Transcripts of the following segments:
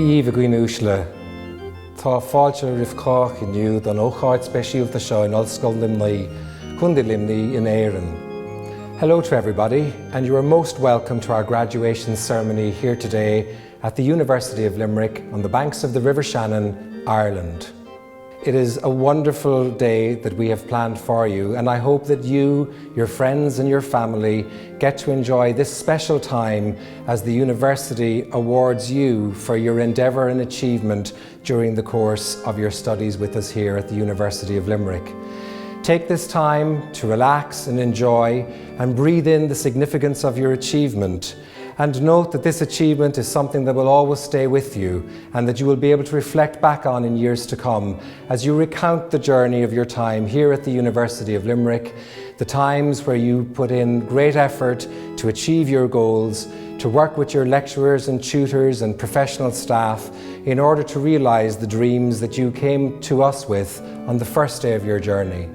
Díomh a gcuinúisle, tá fáilte rifcách inniu don ócáid speisialta seo in Ollscoil Limnaí, Cúnda Limnaí in Éireann. Hello to everybody, and you are most welcome to our graduation ceremony here today at the University of Limerick on the banks of the River Shannon, Ireland. It is a wonderful day that we have planned for you, and I hope that you, your friends and your family get to enjoy this special time as the University awards you for your endeavour and achievement during the course of your studies with us here at the University of Limerick. Take this time to relax and enjoy and breathe in the significance of your achievement. And note that this achievement is something that will always stay with you and that you will be able to reflect back on in years to come as you recount the journey of your time here at the University of Limerick, the times where you put in great effort to achieve your goals, to work with your lecturers and tutors and professional staff in order to realise the dreams that you came to us with on the first day of your journey.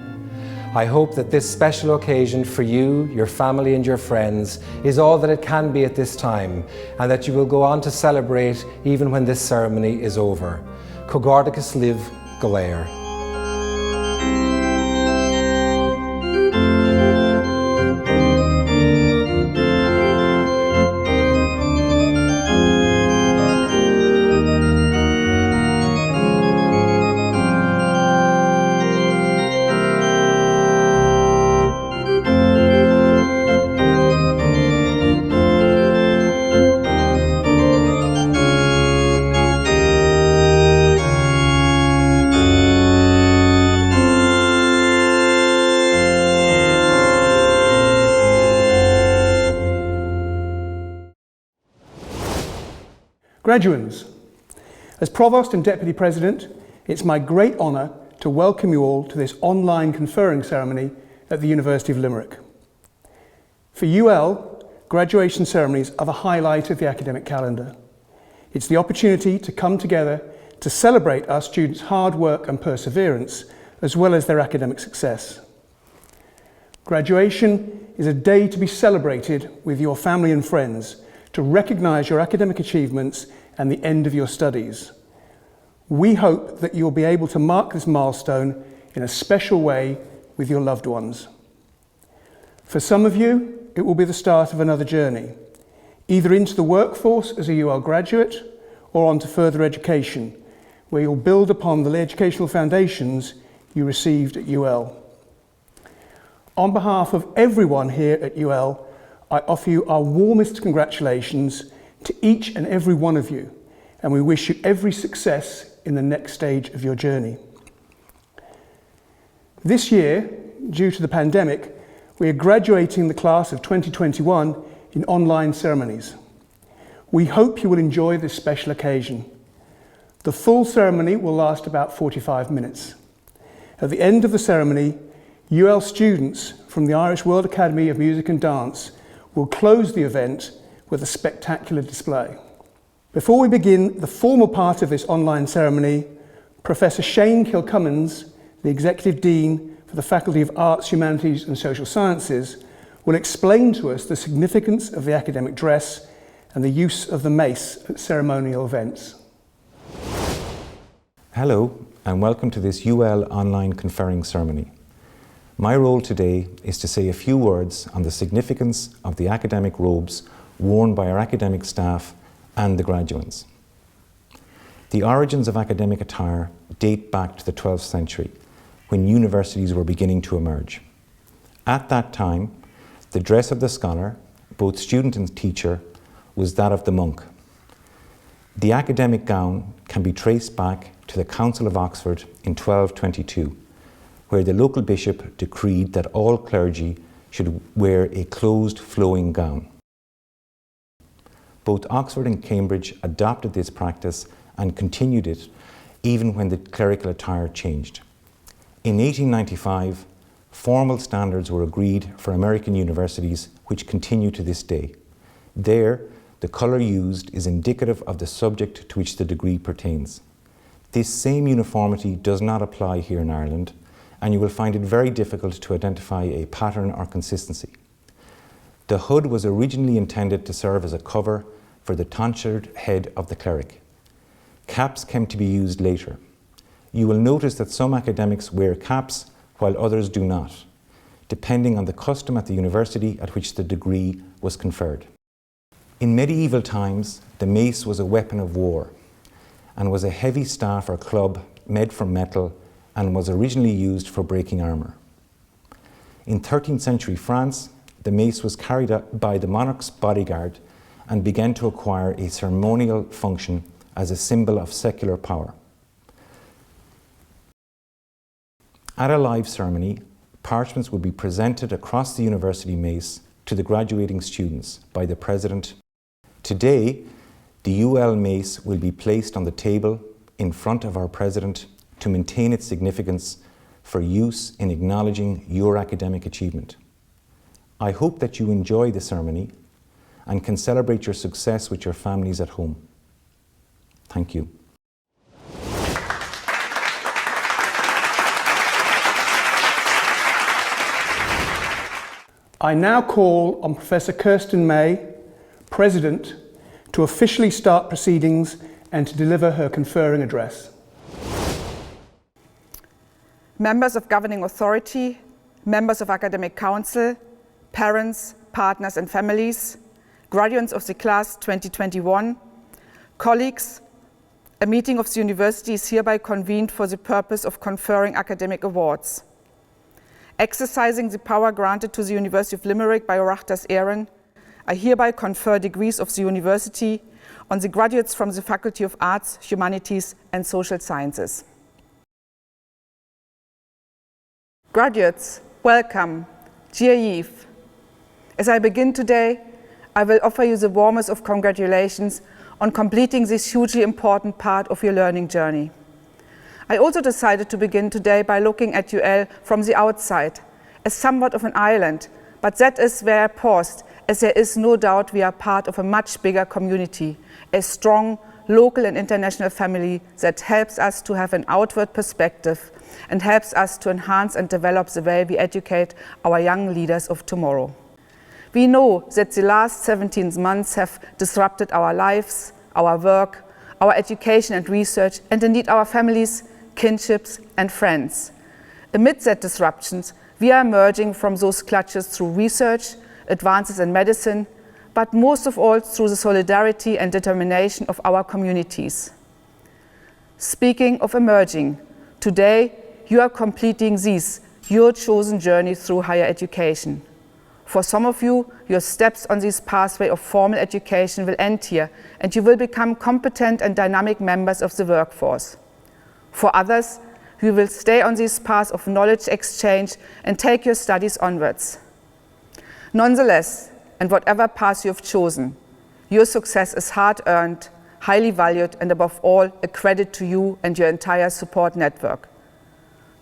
I hope that this special occasion for you, your family and your friends is all that it can be at this time, and that you will go on to celebrate even when this ceremony is over. Cogardicus live Galair. Graduands, as Provost and Deputy President, it's my great honour to welcome you all to this online conferring ceremony at the University of Limerick. For UL, graduation ceremonies are the highlight of the academic calendar. It's the opportunity to come together to celebrate our students' hard work and perseverance, as well as their academic success. Graduation is a day to be celebrated with your family and friends, to recognise your academic achievements and the end of your studies. We hope that you'll be able to mark this milestone in a special way with your loved ones. For some of you, it will be the start of another journey, either into the workforce as a UL graduate or onto further education, where you'll build upon the educational foundations you received at UL. On behalf of everyone here at UL, I offer you our warmest congratulations to each and every one of you, and we wish you every success in the next stage of your journey. This year, due to the pandemic, we are graduating the class of 2021 in online ceremonies. We hope you will enjoy this special occasion. The full ceremony will last about 45 minutes. At the end of the ceremony, UL students from the Irish World Academy of Music and Dance will close the event with a spectacular display. Before we begin the formal part of this online ceremony, Professor Shane Kilcummins, the Executive Dean for the Faculty of Arts, Humanities and Social Sciences, will explain to us the significance of the academic dress and the use of the mace at ceremonial events. Hello and welcome to this UL online conferring ceremony. My role today is to say a few words on the significance of the academic robes worn by our academic staff and the graduates. The origins of academic attire date back to the 12th century, when universities were beginning to emerge. At that time, the dress of the scholar, both student and teacher, was that of the monk. The academic gown can be traced back to the Council of Oxford in 1222, where the local bishop decreed that all clergy should wear a closed flowing gown. Both Oxford and Cambridge adopted this practice and continued it even when the clerical attire changed. In 1895, formal standards were agreed for American universities, which continue to this day. There, the colour used is indicative of the subject to which the degree pertains. This same uniformity does not apply here in Ireland, and you will find it very difficult to identify a pattern or consistency. The hood was originally intended to serve as a cover for the tonsured head of the cleric. Caps came to be used later. You will notice that some academics wear caps while others do not, depending on the custom at the university at which the degree was conferred. In medieval times, the mace was a weapon of war and was a heavy staff or club made from metal and was originally used for breaking armour. In 13th century France, the mace was carried out by the monarch's bodyguard and began to acquire a ceremonial function as a symbol of secular power. At a live ceremony, parchments would be presented across the university mace to the graduating students by the president. Today, the UL mace will be placed on the table in front of our president to maintain its significance for use in acknowledging your academic achievement. I hope that you enjoy the ceremony and can celebrate your success with your families at home. Thank you. I now call on Professor Kirsten May, President, to officially start proceedings and to deliver her conferring address. Members of governing authority, members of academic council, parents, partners and families, graduates of the class 2021, colleagues, a meeting of the university is hereby convened for the purpose of conferring academic awards. Exercising the power granted to the University of Limerick by Oireachtas Éireann, I hereby confer degrees of the university on the graduates from the Faculty of Arts, Humanities and Social Sciences. Graduates, welcome, dear Yves. As I begin today, I will offer you the warmest of congratulations on completing this hugely important part of your learning journey. I also decided to begin today by looking at UL from the outside, as somewhat of an island, but that is where I paused, as there is no doubt we are part of a much bigger community, a strong local and international family that helps us to have an outward perspective and helps us to enhance and develop the way we educate our young leaders of tomorrow. We know that the last 17 months have disrupted our lives, our work, our education and research, and indeed our families, kinships and friends. Amid that disruptions, we are emerging from those clutches through research, advances in medicine, but most of all through the solidarity and determination of our communities. Speaking of emerging, today you are completing your chosen journey through higher education. For some of you, your steps on this pathway of formal education will end here, and you will become competent and dynamic members of the workforce. For others, you will stay on this path of knowledge exchange and take your studies onwards. Nonetheless, and whatever path you have chosen, your success is hard-earned, highly valued, and above all, a credit to you and your entire support network.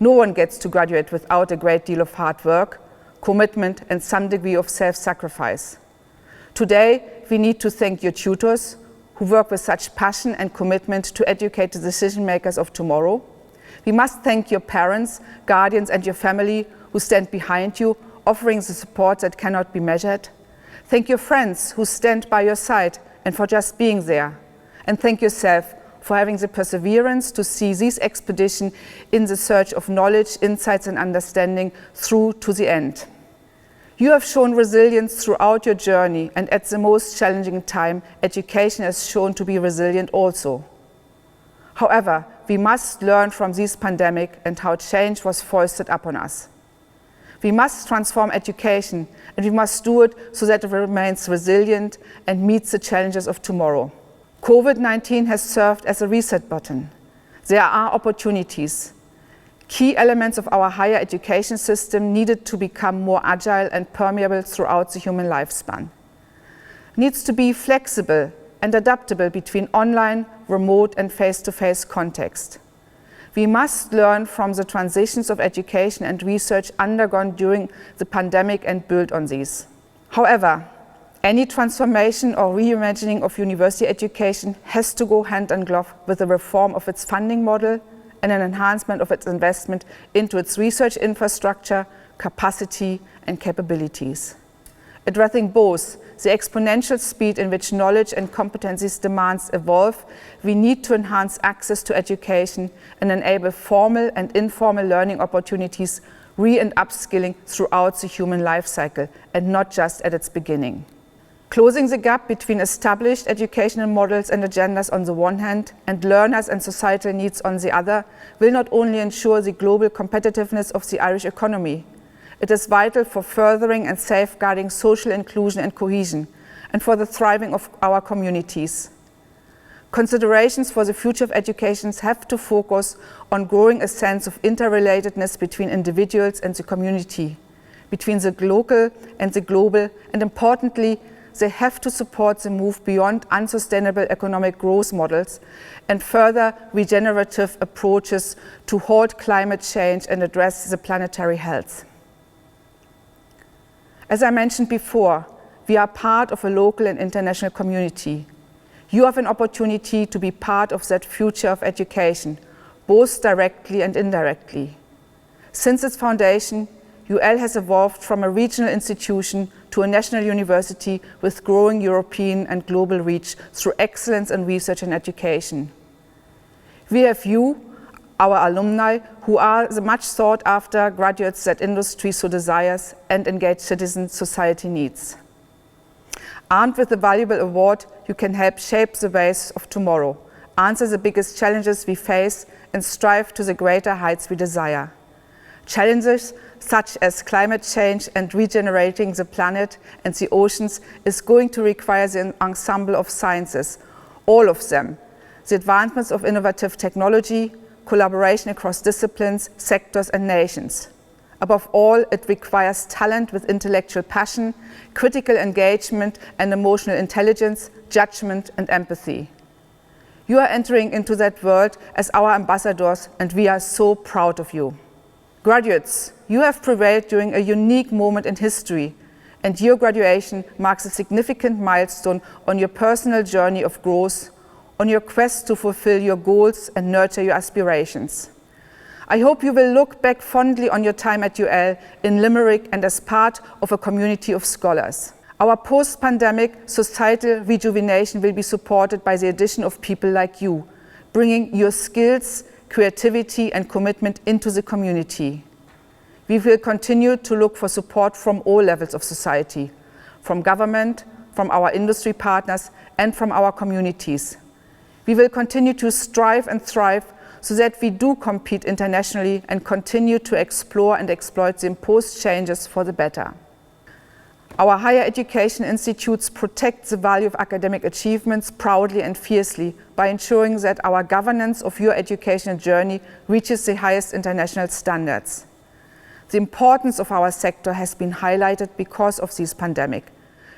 No one gets to graduate without a great deal of hard work, commitment, and some degree of self-sacrifice. Today, we need to thank your tutors, who work with such passion and commitment to educate the decision makers of tomorrow. We must thank your parents, guardians, and your family who stand behind you, offering the support that cannot be measured. Thank your friends who stand by your side and for just being there. And thank yourself for having the perseverance to see this expedition in the search of knowledge, insights, and understanding through to the end. You have shown resilience throughout your journey, and at the most challenging time, education has shown to be resilient also. However, we must learn from this pandemic and how change was foisted upon us. We must transform education, and we must do it so that it remains resilient and meets the challenges of tomorrow. COVID-19 has served as a reset button. There are opportunities. Key elements of our higher education system needed to become more agile and permeable throughout the human lifespan. Needs to be flexible and adaptable between online, remote, and face-to-face context. We must learn from the transitions of education and research undergone during the pandemic and build on these. However, any transformation or reimagining of university education has to go hand in glove with a reform of its funding model and an enhancement of its investment into its research infrastructure, capacity, and capabilities. Addressing both the exponential speed in which knowledge and competencies demands evolve, we need to enhance access to education and enable formal and informal learning opportunities, and upskilling throughout the human life cycle and not just at its beginning. Closing the gap between established educational models and agendas on the one hand and learners and societal needs on the other will not only ensure the global competitiveness of the Irish economy, it is vital for furthering and safeguarding social inclusion and cohesion and for the thriving of our communities. Considerations for the future of education have to focus on growing a sense of interrelatedness between individuals and the community, between the local and the global, and importantly, they have to support the move beyond unsustainable economic growth models and further regenerative approaches to halt climate change and address the planetary health. As I mentioned before, we are part of a local and international community. You have an opportunity to be part of that future of education, both directly and indirectly. Since its foundation, UL has evolved from a regional institution to a national university with growing European and global reach through excellence in research and education. We have you, our alumni, who are the much sought after graduates that industry so desires and engaged citizen society needs. Armed with a valuable award, you can help shape the ways of tomorrow, answer the biggest challenges we face, and strive to the greater heights we desire. Challenges such as climate change and regenerating the planet and the oceans is going to require the ensemble of sciences, all of them, the advancements of innovative technology, collaboration across disciplines, sectors and nations. Above all, it requires talent with intellectual passion, critical engagement and emotional intelligence, judgment and empathy. You are entering into that world as our ambassadors and we are so proud of you. Graduates, you have prevailed during a unique moment in history and your graduation marks a significant milestone on your personal journey of growth, on your quest to fulfill your goals and nurture your aspirations. I hope you will look back fondly on your time at UL in Limerick and as part of a community of scholars. Our post-pandemic societal rejuvenation will be supported by the addition of people like you, bringing your skills, creativity and commitment into the community. We will continue to look for support from all levels of society, from government, from our industry partners and from our communities. We will continue to strive and thrive so that we do compete internationally and continue to explore and exploit the imposed changes for the better. Our higher education institutes protect the value of academic achievements proudly and fiercely by ensuring that our governance of your educational journey reaches the highest international standards. The importance of our sector has been highlighted because of this pandemic.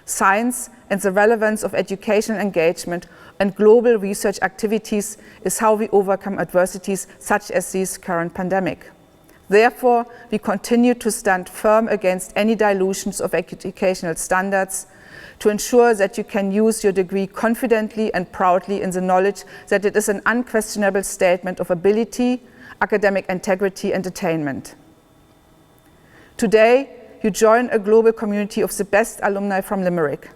Science and the relevance of educational engagement and global research activities is how we overcome adversities such as this current pandemic. Therefore, we continue to stand firm against any dilutions of educational standards to ensure that you can use your degree confidently and proudly in the knowledge that it is an unquestionable statement of ability, academic integrity and attainment. Today, you join a global community of the best alumni from Limerick,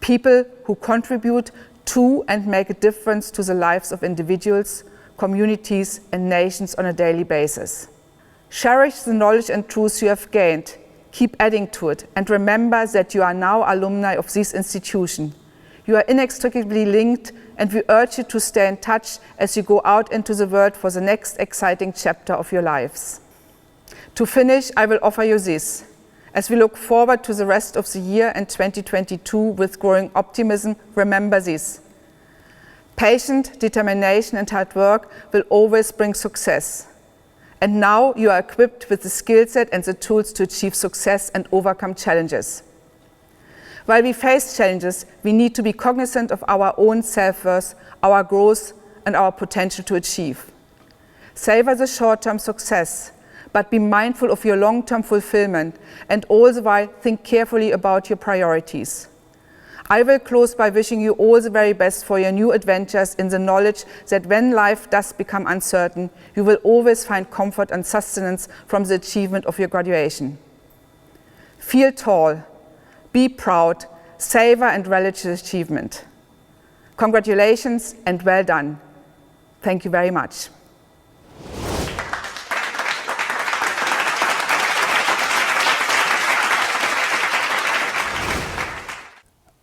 people who contribute to and make a difference to the lives of individuals, communities and nations on a daily basis. Cherish the knowledge and truths you have gained, keep adding to it, and remember that you are now alumni of this institution. You are inextricably linked and we urge you to stay in touch as you go out into the world for the next exciting chapter of your lives. To finish, I will offer you this. As we look forward to the rest of the year and 2022 with growing optimism, remember this. Patient determination and hard work will always bring success. And now you are equipped with the skill set and the tools to achieve success and overcome challenges. While we face challenges, we need to be cognizant of our own self-worth, our growth and our potential to achieve. Savor the short-term success, but be mindful of your long-term fulfillment and all the while think carefully about your priorities. I will close by wishing you all the very best for your new adventures in the knowledge that when life does become uncertain, you will always find comfort and sustenance from the achievement of your graduation. Feel tall, be proud, savor and relish this achievement. Congratulations and well done. Thank you very much.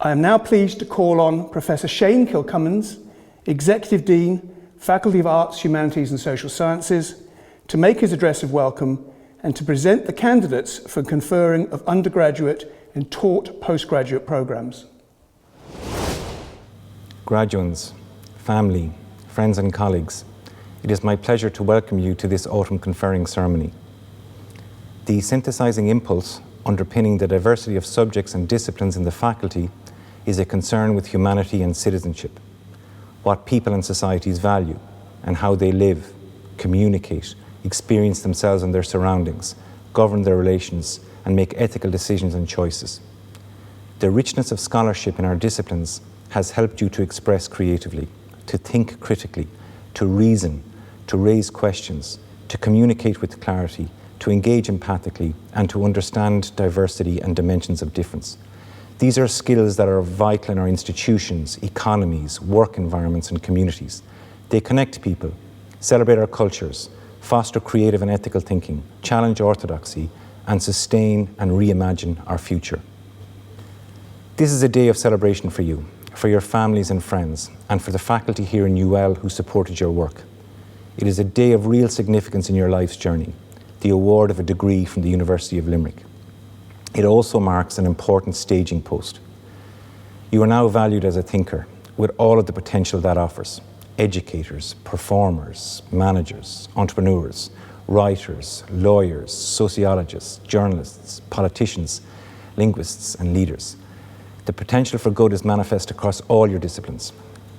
I am now pleased to call on Professor Shane Kilcummins, Executive Dean, Faculty of Arts, Humanities and Social Sciences, to make his address of welcome and to present the candidates for conferring of undergraduate and taught postgraduate programs. Graduands, family, friends and colleagues, it is my pleasure to welcome you to this autumn conferring ceremony. The synthesizing impulse underpinning the diversity of subjects and disciplines in the faculty is a concern with humanity and citizenship, what people and societies value, and how they live, communicate, experience themselves and their surroundings, govern their relations, and make ethical decisions and choices. The richness of scholarship in our disciplines has helped you to express creatively, to think critically, to reason, to raise questions, to communicate with clarity, to engage empathically, and to understand diversity and dimensions of difference. These are skills that are vital in our institutions, economies, work environments, and communities. They connect people, celebrate our cultures, foster creative and ethical thinking, challenge orthodoxy, and sustain and reimagine our future. This is a day of celebration for you, for your families and friends, and for the faculty here in UL who supported your work. It is a day of real significance in your life's journey, the award of a degree from the University of Limerick. It also marks an important staging post. You are now valued as a thinker, with all of the potential that offers. Educators, performers, managers, entrepreneurs, writers, lawyers, sociologists, journalists, politicians, linguists, and leaders. The potential for good is manifest across all your disciplines.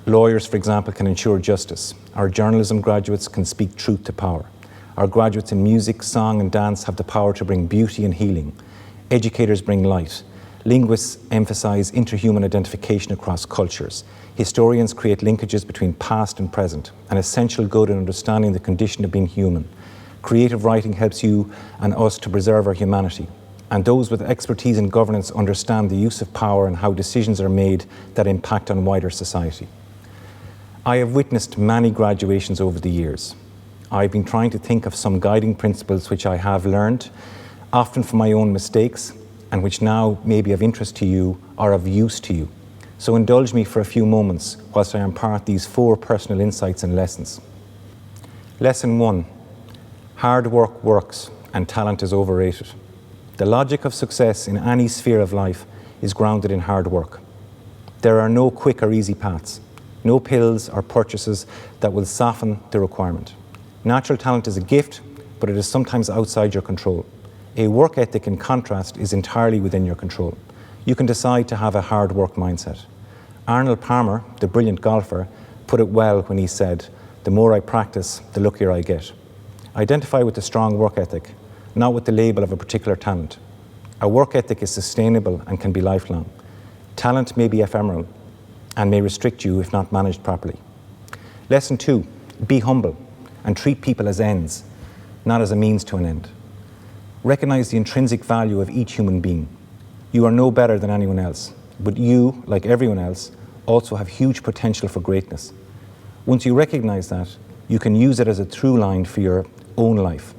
Lawyers, for example, can ensure justice. Our journalism graduates can speak truth to power. Our graduates in music, song, and dance have the power to bring beauty and healing. Educators bring light. Linguists emphasize interhuman identification across cultures. Historians create linkages between past and present, an essential good in understanding the condition of being human. Creative writing helps you and us to preserve our humanity. And those with expertise in governance understand the use of power and how decisions are made that impact on wider society. I have witnessed many graduations over the years. I've been trying to think of some guiding principles which I have learned, often from my own mistakes, and which now may be of interest to you or of use to you. So indulge me for a few moments whilst I impart these 4 personal insights and lessons. Lesson 1. Hard work works and talent is overrated. The logic of success in any sphere of life is grounded in hard work. There are no quick or easy paths, no pills or purchases that will soften the requirement. Natural talent is a gift, but it is sometimes outside your control. A work ethic, in contrast, is entirely within your control. You can decide to have a hard work mindset. Arnold Palmer, the brilliant golfer, put it well when he said, "The more I practice, the luckier I get." Identify with a strong work ethic, not with the label of a particular talent. A work ethic is sustainable and can be lifelong. Talent may be ephemeral and may restrict you if not managed properly. Lesson 2, be humble and treat people as ends, not as a means to an end. Recognize the intrinsic value of each human being. You are no better than anyone else, but you, like everyone else, also have huge potential for greatness. Once you recognize that, you can use it as a through line for your own life.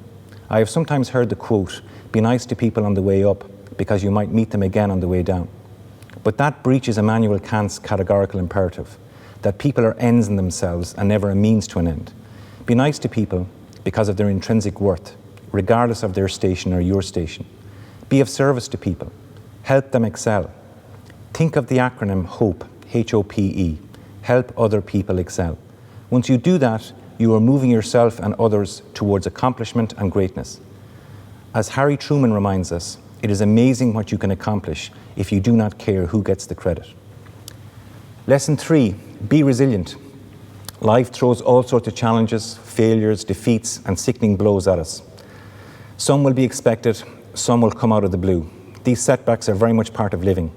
I have sometimes heard the quote, "Be nice to people on the way up, because you might meet them again on the way down." But that breaches Immanuel Kant's categorical imperative, that people are ends in themselves and never a means to an end. Be nice to people because of their intrinsic worth, regardless of their station or your station. Be of service to people. Help them excel. Think of the acronym HOPE, H-O-P-E, help other people excel. Once you do that, you are moving yourself and others towards accomplishment and greatness. As Harry Truman reminds us, it is amazing what you can accomplish if you do not care who gets the credit. Lesson 3, be resilient. Life throws all sorts of challenges, failures, defeats, and sickening blows at us. Some will be expected, some will come out of the blue. These setbacks are very much part of living.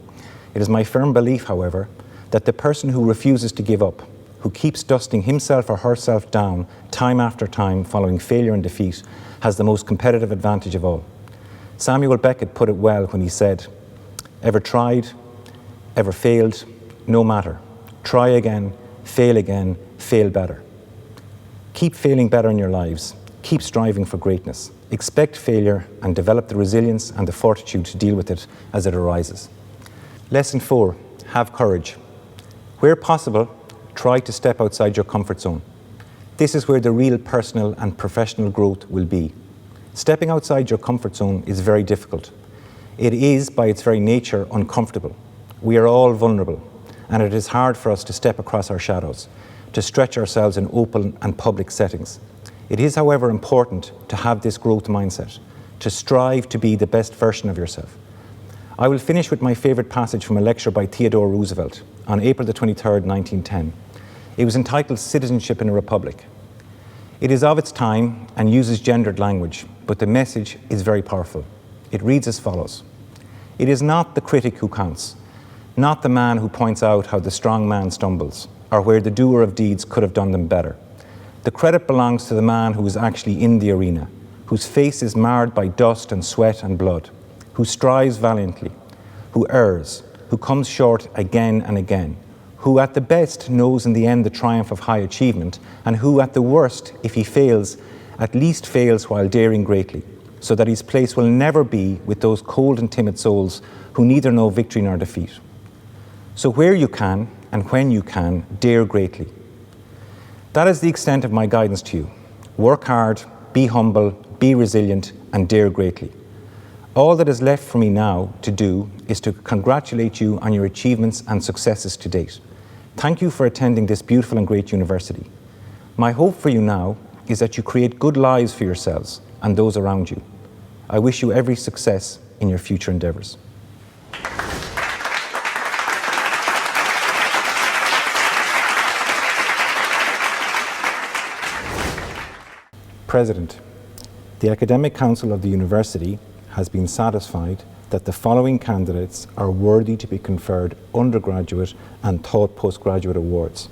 It is my firm belief, however, that the person who refuses to give up, who keeps dusting himself or herself down time after time following failure and defeat, has the most competitive advantage of all. Samuel Beckett put it well when he said, "Ever tried? ever failed, no matter. Try again, fail better. Keep failing better in your lives. Keep striving for greatness. Expect failure and develop the resilience and the fortitude to deal with it as it arises. Lesson 4, have courage. Where possible, try to step outside your comfort zone. This is where the real personal and professional growth will be. Stepping outside your comfort zone is very difficult. It is, by its very nature, uncomfortable. We are all vulnerable, and it is hard for us to step across our shadows, to stretch ourselves in open and public settings. It is, however, important to have this growth mindset, to strive to be the best version of yourself. I will finish with my favourite passage from a lecture by Theodore Roosevelt on April the 23rd, 1910. It was entitled Citizenship in a Republic. It is of its time and uses gendered language, but the message is very powerful. It reads as follows: "It is not the critic who counts, not the man who points out how the strong man stumbles, or where the doer of deeds could have done them better. The credit belongs to the man who is actually in the arena, whose face is marred by dust and sweat and blood, who strives valiantly, who errs, who comes short again and again, who at the best knows in the end the triumph of high achievement, and who at the worst, if he fails, at least fails while daring greatly, so that his place will never be with those cold and timid souls who neither know victory nor defeat. So where you can, and when you can, dare greatly." That is the extent of my guidance to you. Work hard, be humble, be resilient, and dare greatly. All that is left for me now to do is to congratulate you on your achievements and successes to date. Thank you for attending this beautiful and great university. My hope for you now is that you create good lives for yourselves and those around you. I wish you every success in your future endeavours. President, the Academic Council of the University has been satisfied that the following candidates are worthy to be conferred undergraduate and taught postgraduate awards.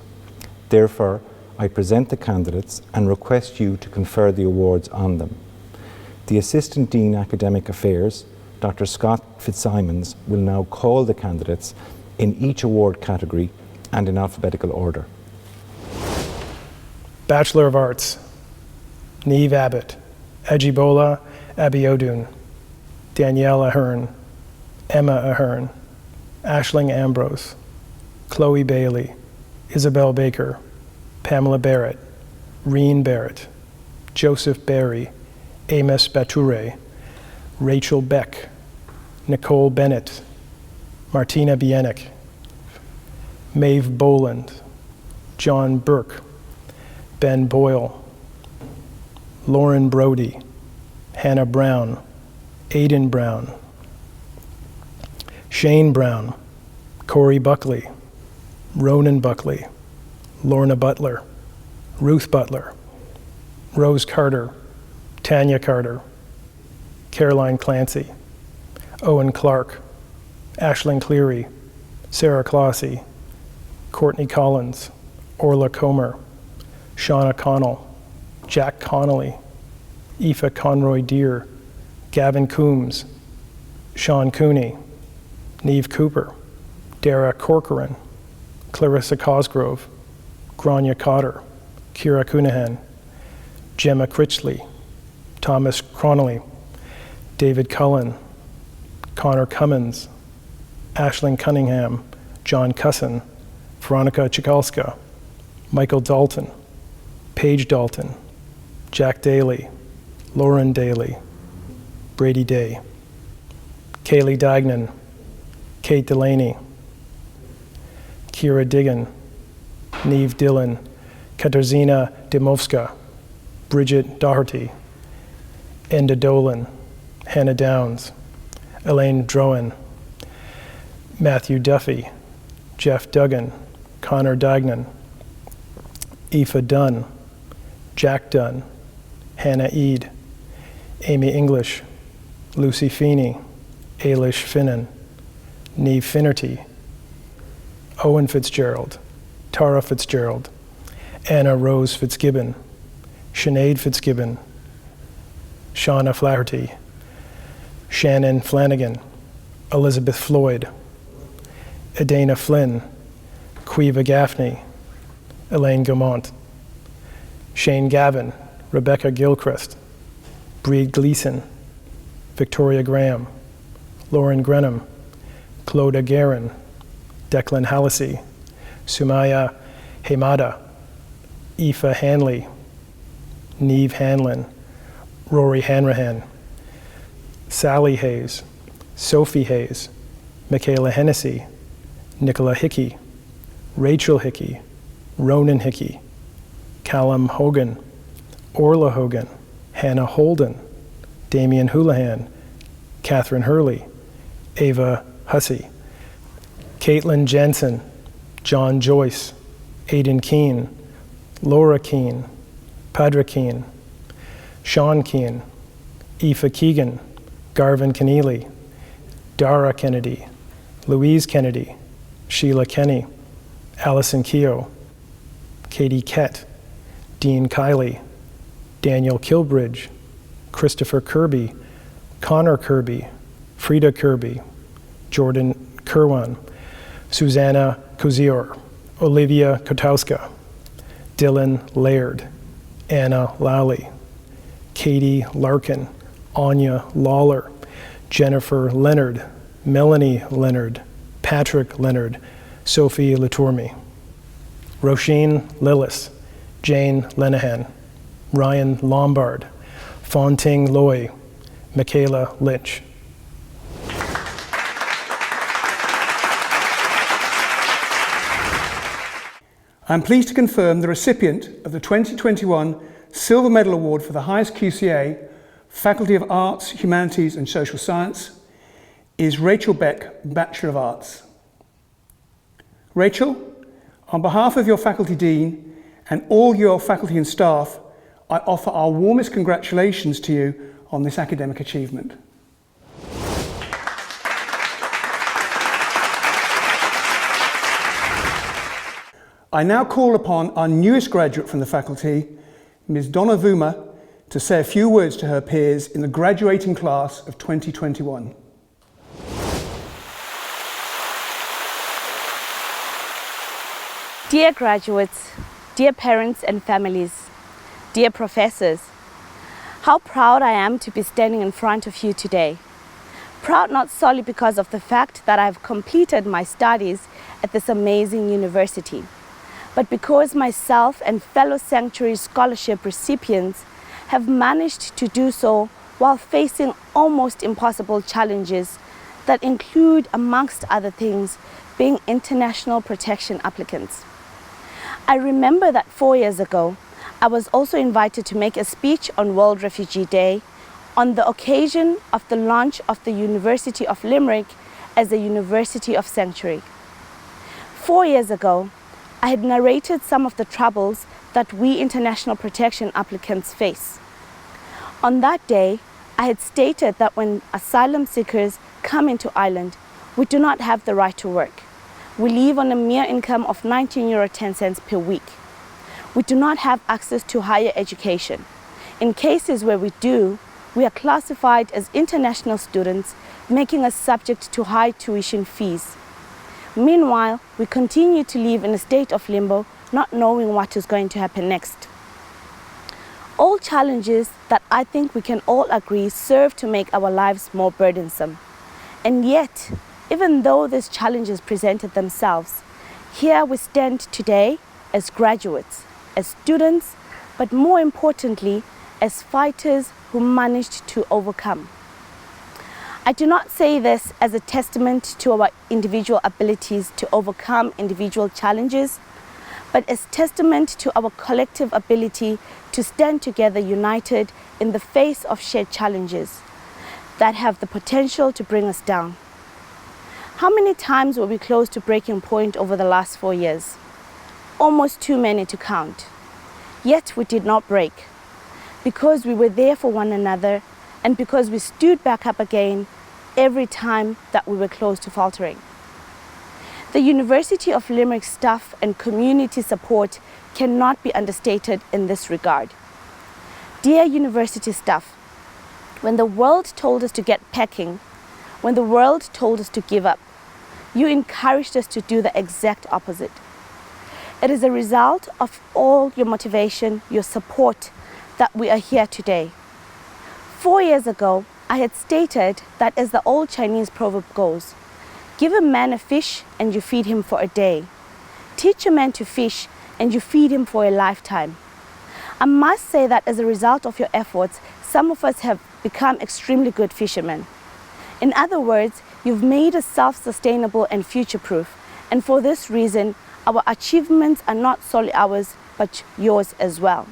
Therefore, I present the candidates and request you to confer the awards on them. The Assistant Dean Academic Affairs, Dr. Scott Fitzsimons, will now call the candidates in each award category and in alphabetical order. Bachelor of Arts, Neve Abbott, Ajibola Abiodun, Danielle Ahern, Emma Ahern, Aisling Ambrose, Chloe Bailey, Isabel Baker, Pamela Barrett, Reen Barrett, Joseph Berry, Amos Bature, Rachel Beck, Nicole Bennett, Martina Bieniek, Maeve Boland, John Burke, Ben Boyle, Lauren Brody, Hannah Brown, Aidan Brown, Shane Brown, Corey Buckley, Ronan Buckley, Lorna Butler, Ruth Butler, Rose Carter, Tanya Carter, Caroline Clancy, Owen Clark, Aisling Cleary, Sarah Clossy, Courtney Collins, Orla Comer, Shauna Connell, Jack Connolly, Aoife Conroy Deere, Gavin Coombs, Sean Cooney, Neve Cooper, Dara Corcoran, Clarissa Cosgrove, Grania Cotter, Kira Cunahan, Gemma Critchley, Thomas Cronley, David Cullen, Connor Cummins, Aisling Cunningham, John Cusson, Veronica Chikalska, Michael Dalton, Paige Dalton, Jack Daly, Lauren Daly, Brady Day, Kaylee Dagnan, Kate Delaney, Kira Diggin, Neve Dillon, Katarzyna Dymowska, Bridget Doherty, Enda Dolan, Hannah Downs, Elaine Drowan, Matthew Duffy, Jeff Duggan, Connor Dagnan, Aoife Dunn, Jack Dunn, Hannah Eade, Amy English, Lucy Feeney, Ailish Finnan, Neve Finnerty, Owen Fitzgerald, Tara Fitzgerald, Anna Rose Fitzgibbon, Sinead Fitzgibbon, Shauna Flaherty, Shannon Flanagan, Elizabeth Floyd, Edana Flynn, Quiva Gaffney, Elaine Gaumont, Shane Gavin, Rebecca Gilchrist, Breed Gleason, Victoria Graham, Lauren Grenham, Clodagh Guerin, Declan Hallisey, Sumaya Hamada, Aoife Hanley, Niamh Hanlon, Rory Hanrahan, Sally Hayes, Sophie Hayes, Michaela Hennessy, Nicola Hickey, Rachel Hickey, Ronan Hickey, Callum Hogan, Orla Hogan, Hannah Holden, Damien Houlihan, Catherine Hurley, Ava Hussey, Caitlin Jensen, John Joyce, Aidan Keane, Laura Keane, Padra Keane, Sean Keane, Aoife Keegan, Garvin Keneally, Dara Kennedy, Louise Kennedy, Sheila Kenny, Alison Keogh, Katie Kett, Dean Kiley, Daniel Kilbridge, Christopher Kirby, Connor Kirby, Frida Kirby, Jordan Kerwan, Susanna Kozior, Olivia Kotowska, Dylan Laird, Anna Lally, Katie Larkin, Anya Lawler, Jennifer Leonard, Melanie Leonard, Patrick Leonard, Sophie Latourme, Roisin Lillis, Jane Lenehan, Ryan Lombard, Fonting Loy, Michaela Lynch. I'm pleased to confirm the recipient of the 2021 Silver Medal Award for the highest QCA, Faculty of Arts, Humanities and Social Science, is Rachel Beck, Bachelor of Arts. Rachel, on behalf of your Faculty Dean and all your faculty and staff, I offer our warmest congratulations to you on this academic achievement. I now call upon our newest graduate from the faculty, Ms. Donna Vuma, to say a few words to her peers in the graduating class of 2021. Dear graduates, dear parents and families, dear professors, how proud I am to be standing in front of you today. Proud not solely because of the fact that I've completed my studies at this amazing university, but because myself and fellow Sanctuary Scholarship recipients have managed to do so while facing almost impossible challenges that include, amongst other things, being international protection applicants. I remember that 4 years ago, I was also invited to make a speech on World Refugee Day on the occasion of the launch of the University of Limerick as a University of Sanctuary. 4 years ago, I had narrated some of the troubles that we international protection applicants face. On that day, I had stated that when asylum seekers come into Ireland, we do not have the right to work. We live on a mere income of €19.10 per week. We do not have access to higher education. In cases where we do, we are classified as international students, making us subject to high tuition fees. Meanwhile, we continue to live in a state of limbo, not knowing what is going to happen next. All challenges that I think we can all agree serve to make our lives more burdensome. And yet, even though these challenges presented themselves, here we stand today as graduates, as students, but more importantly, as fighters who managed to overcome. I do not say this as a testament to our individual abilities to overcome individual challenges, but as testament to our collective ability to stand together united in the face of shared challenges that have the potential to bring us down. How many times were we close to breaking point over the last 4 years? Almost too many to count. Yet we did not break, because we were there for one another and because we stood back up again every time that we were close to faltering. The University of Limerick staff and community support cannot be understated in this regard. Dear university staff, when the world told us to get packing, when the world told us to give up, you encouraged us to do the exact opposite. It is a result of all your motivation, your support, that we are here today. 4 years ago, I had stated that, as the old Chinese proverb goes, give a man a fish and you feed him for a day. Teach a man to fish and you feed him for a lifetime. I must say that as a result of your efforts, some of us have become extremely good fishermen. In other words, you've made us self-sustainable and future-proof, and for this reason, our achievements are not solely ours, but yours as well.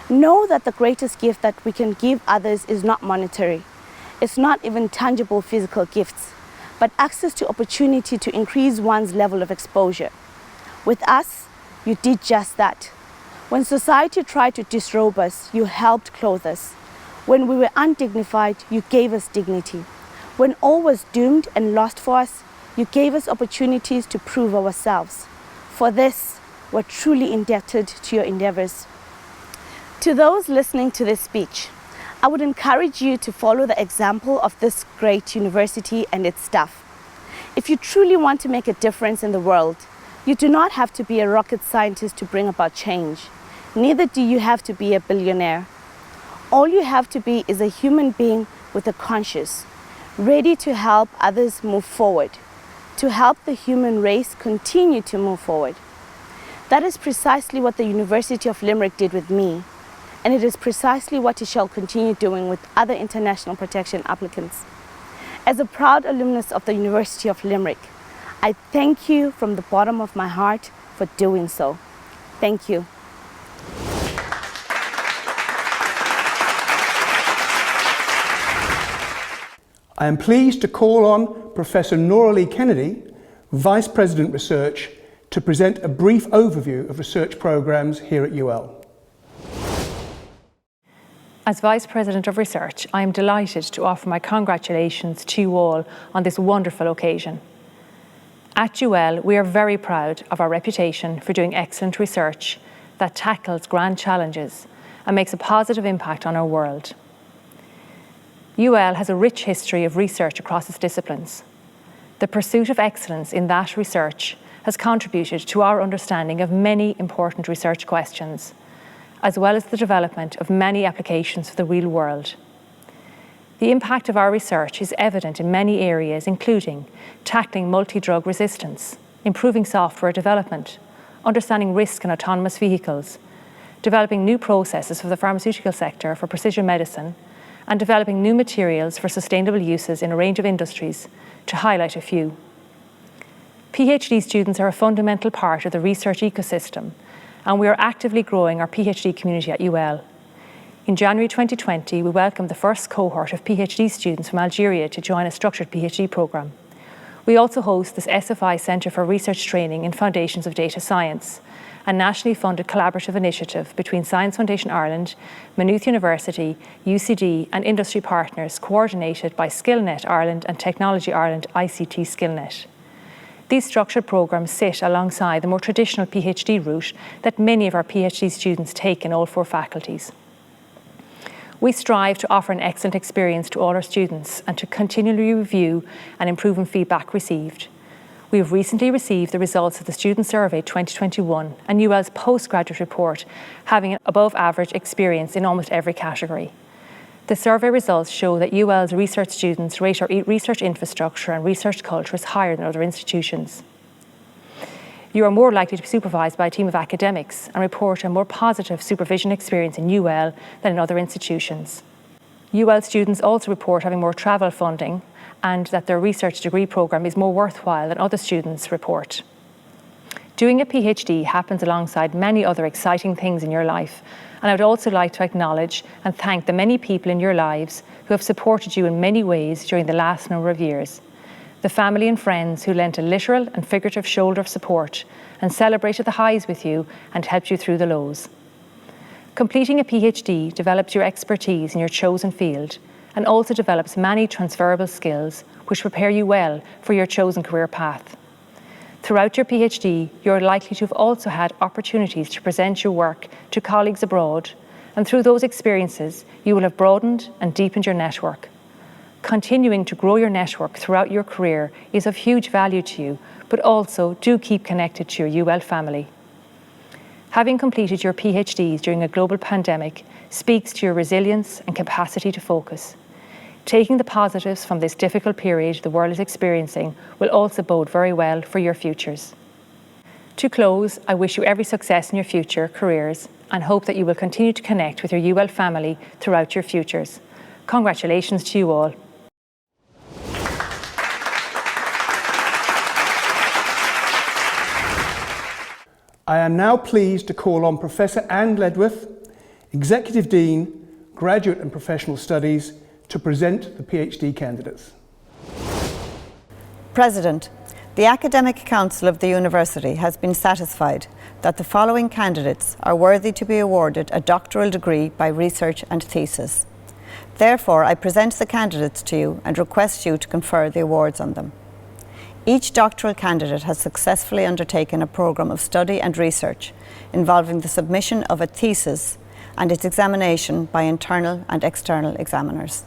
Know that the greatest gift that we can give others is not monetary. It's not even tangible physical gifts, but access to opportunity to increase one's level of exposure. With us, you did just that. When society tried to disrobe us, you helped clothe us. When we were undignified, you gave us dignity. When all was doomed and lost for us, you gave us opportunities to prove ourselves. For this, we're truly indebted to your endeavors. To those listening to this speech, I would encourage you to follow the example of this great university and its staff. If you truly want to make a difference in the world, you do not have to be a rocket scientist to bring about change. Neither do you have to be a billionaire. All you have to be is a human being with a conscience, ready to help others move forward, to help the human race continue to move forward. That is precisely what the University of Limerick did with me, and it is precisely what it shall continue doing with other international protection applicants. As a proud alumnus of the University of Limerick, I thank you from the bottom of my heart for doing so. Thank you. I am pleased to call on Professor Nora Lee Kennedy, Vice President Research, to present a brief overview of research programs here at UL. As Vice President of Research, I am delighted to offer my congratulations to you all on this wonderful occasion. At UL, we are very proud of our reputation for doing excellent research that tackles grand challenges and makes a positive impact on our world. UL has a rich history of research across its disciplines. The pursuit of excellence in that research has contributed to our understanding of many important research questions, as well as the development of many applications for the real world. The impact of our research is evident in many areas, including tackling multi-drug resistance, improving software development, understanding risk in autonomous vehicles, developing new processes for the pharmaceutical sector for precision medicine, and developing new materials for sustainable uses in a range of industries, to highlight a few. PhD students are a fundamental part of the research ecosystem, and we are actively growing our PhD community at UL. In January 2020, we welcomed the first cohort of PhD students from Algeria to join a structured PhD programme. We also host this SFI Centre for Research Training in Foundations of Data Science, a nationally funded collaborative initiative between Science Foundation Ireland, Maynooth University, UCD and industry partners, coordinated by SkillNet Ireland and Technology Ireland ICT SkillNet. These structured programmes sit alongside the more traditional PhD route that many of our PhD students take in all 4 faculties. We strive to offer an excellent experience to all our students and to continually review and improve on feedback received. We have recently received the results of the Student Survey 2021 and UL's postgraduate report, having an above average experience in almost every category. The survey results show that UL's research students rate our research infrastructure and research culture as higher than other institutions. You are more likely to be supervised by a team of academics and report a more positive supervision experience in UL than in other institutions. UL students also report having more travel funding and that their research degree programme is more worthwhile than other students report. Doing a PhD happens alongside many other exciting things in your life, and I would also like to acknowledge and thank the many people in your lives who have supported you in many ways during the last number of years. The family and friends who lent a literal and figurative shoulder of support and celebrated the highs with you and helped you through the lows. Completing a PhD develops your expertise in your chosen field and also develops many transferable skills which prepare you well for your chosen career path. Throughout your PhD, you are likely to have also had opportunities to present your work to colleagues abroad, and through those experiences, you will have broadened and deepened your network. Continuing to grow your network throughout your career is of huge value to you, but also do keep connected to your UL family. Having completed your PhDs during a global pandemic speaks to your resilience and capacity to focus. Taking the positives from this difficult period the world is experiencing will also bode very well for your futures. To close, I wish you every success in your future careers and hope that you will continue to connect with your UL family throughout your futures. Congratulations to you all. I am now pleased to call on Professor Anne Ledworth, Executive Dean, Graduate and Professional Studies, to present the PhD candidates. President, the Academic Council of the University has been satisfied that the following candidates are worthy to be awarded a doctoral degree by research and thesis. Therefore, I present the candidates to you and request you to confer the awards on them. Each doctoral candidate has successfully undertaken a programme of study and research involving the submission of a thesis and its examination by internal and external examiners.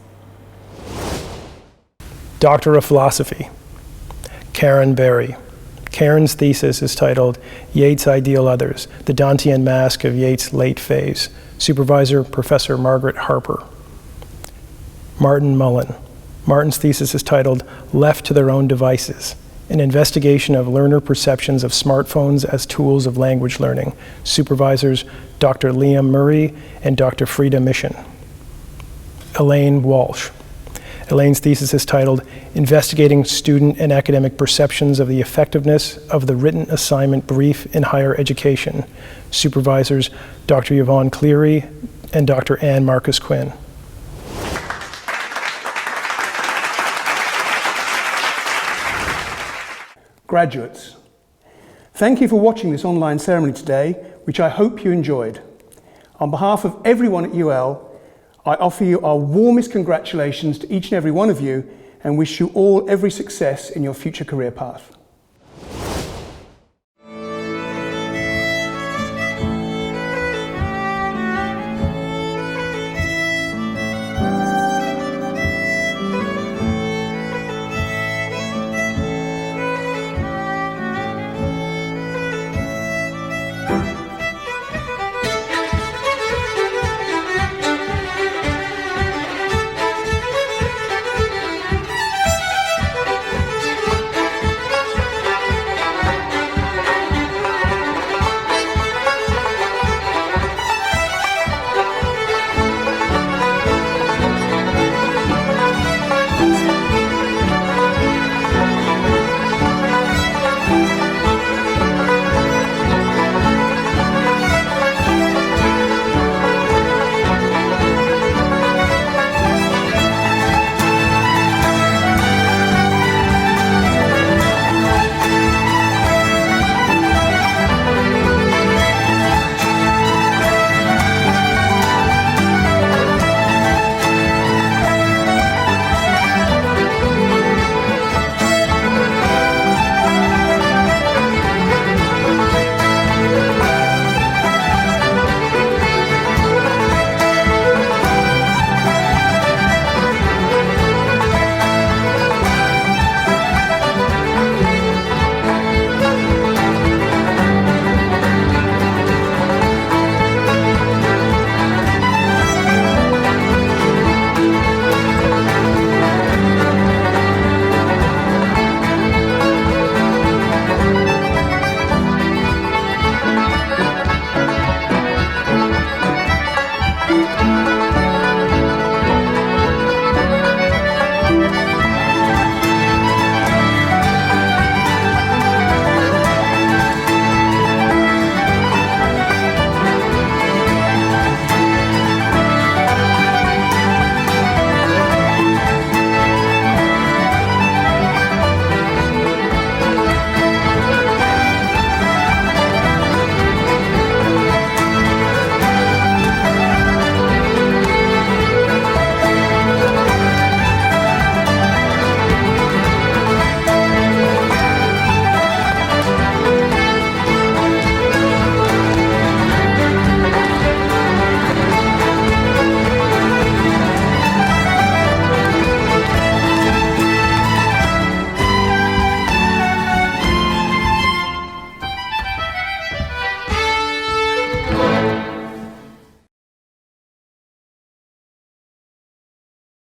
Doctor of Philosophy, Karen Berry. Karen's thesis is titled Yeats' Ideal Others, the Dantean Mask of Yeats' Late Phase. Supervisor, Professor Margaret Harper. Martin Mullen. Martin's thesis is titled Left to Their Own Devices, an investigation of learner perceptions of smartphones as tools of language learning. Supervisors, Dr. Liam Murray and Dr. Frida Mission. Elaine Walsh. Elaine's thesis is titled Investigating Student and Academic Perceptions of the Effectiveness of the Written Assignment Brief in Higher Education. Supervisors, Dr. Yvonne Cleary and Dr. Anne Marcus Quinn. Graduates, thank you for watching this online ceremony today, which I hope you enjoyed. On behalf of everyone at UL, I offer you our warmest congratulations to each and every one of you and wish you all every success in your future career path.